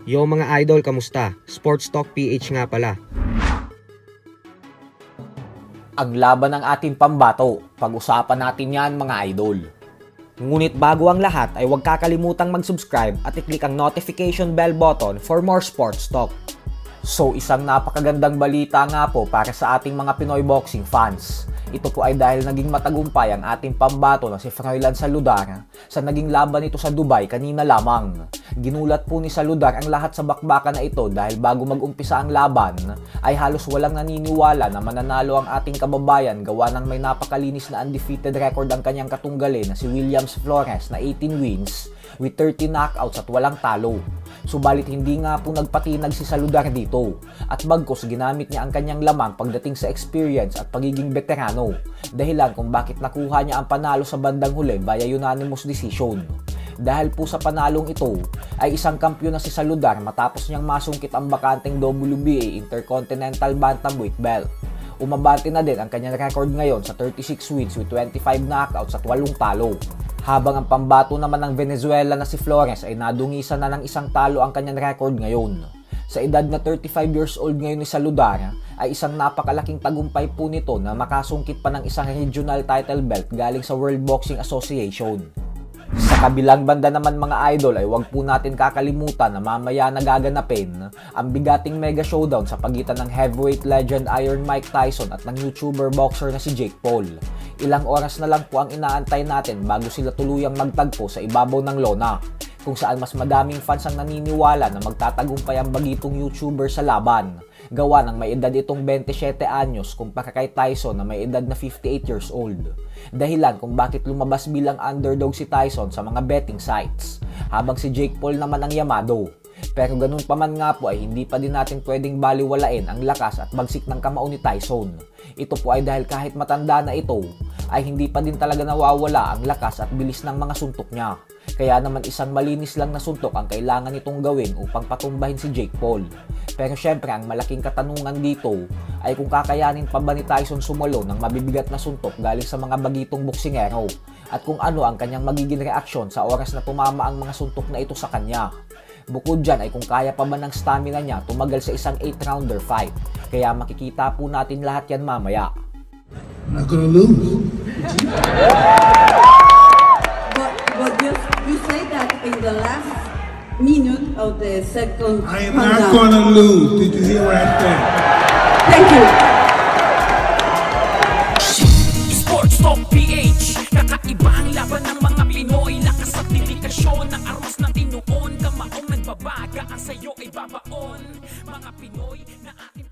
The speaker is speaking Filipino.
Yo mga idol, kamusta? Sports Talk PH nga pala. Ang laban ng ating pambato, pag-usapan natin yan mga idol. Ngunit bago ang lahat ay huwag kakalimutang mag-subscribe at i-click ang notification bell button for more sports talk. So isang napakagandang balita nga po para sa ating mga Pinoy boxing fans. Ito po ay dahil naging matagumpay ang ating pambato na si Froilan Saludar sa naging laban nito sa Dubai kanina lamang. Ginulat po ni Saludar ang lahat sa bakbakan na ito dahil bago mag-umpisa ang laban ay halos walang naniniwala na mananalo ang ating kababayan gawa ng may napakalinis na undefeated record ang kanyang katunggali na si Williams Flores na 18 wins with 30 knockouts at walang talo. Subalit hindi nga po nagpatinag si Saludar dito at bagkus ginamit niya ang kanyang lamang pagdating sa experience at pagiging veterano, dahilan kung bakit nakuha niya ang panalo sa bandang huli via unanimous decision. Dahil po sa panalong ito ay isang kampiyon na si Saludar matapos niyang masungkit ang bakanteng WBA Intercontinental Bantamweight belt. Umabante na din ang kanyang record ngayon sa 36 wins with 25 knockouts at 8 talo. Habang ang pambato naman ng Venezuela na si Flores ay nadungisan na ng isang talo ang kanyang record ngayon. Sa edad na 35 years old ngayon ni Saludar ay isang napakalaking tagumpay po nito na makasungkit pa ng isang regional title belt galing sa World Boxing Association. Sa kabilang banda naman mga idol ay huwag po natin kakalimutan na mamaya nagaganapin ang bigating mega showdown sa pagitan ng heavyweight legend Iron Mike Tyson at ng YouTuber boxer na si Jake Paul. Ilang oras na lang po ang inaantay natin bago sila tuluyang magtagpo sa ibabaw ng lona, kung saan mas madaming fans ang naniniwala na magtatagumpay ang bagitong YouTuber sa laban. Gawa ng may edad itong 27 anyos kumpara kay Tyson na may edad na 58 years old. Dahilan kung bakit lumabas bilang underdog si Tyson sa mga betting sites, habang si Jake Paul naman ang yamado. Pero ganun pa man nga po ay hindi pa din natin pwedeng baliwalain ang lakas at bagsik ng kamao ni Tyson. Ito po ay dahil kahit matanda na ito, ay hindi pa din talaga nawawala ang lakas at bilis ng mga suntok niya. Kaya naman isang malinis lang na suntok ang kailangan nitong gawin upang patumbahin si Jake Paul. Pero syempre ang malaking katanungan dito ay kung kakayanin pa ba ni Tyson sumalo ng mabibigat na suntok galing sa mga bagitong boksingero at kung ano ang kanyang magiging reaksyon sa oras na tumama ang mga suntok na ito sa kanya. Bukod dyan ay kung kaya pa ba ng stamina niya tumagal sa isang 8-rounder fight. Kaya makikita po natin lahat yan mamaya. I'm not gonna lose. But you say that in the last minute of the second round. I am not gonna lose. Did you hear what I said? Thank you. Sports Talk PH, kakaiba ang laban ng mga Pinoy. Lakas at dedikasyon ng armas ng tinuon. Kamaong nagbabaga ang sayo ay babaon. Mga Pinoy na ating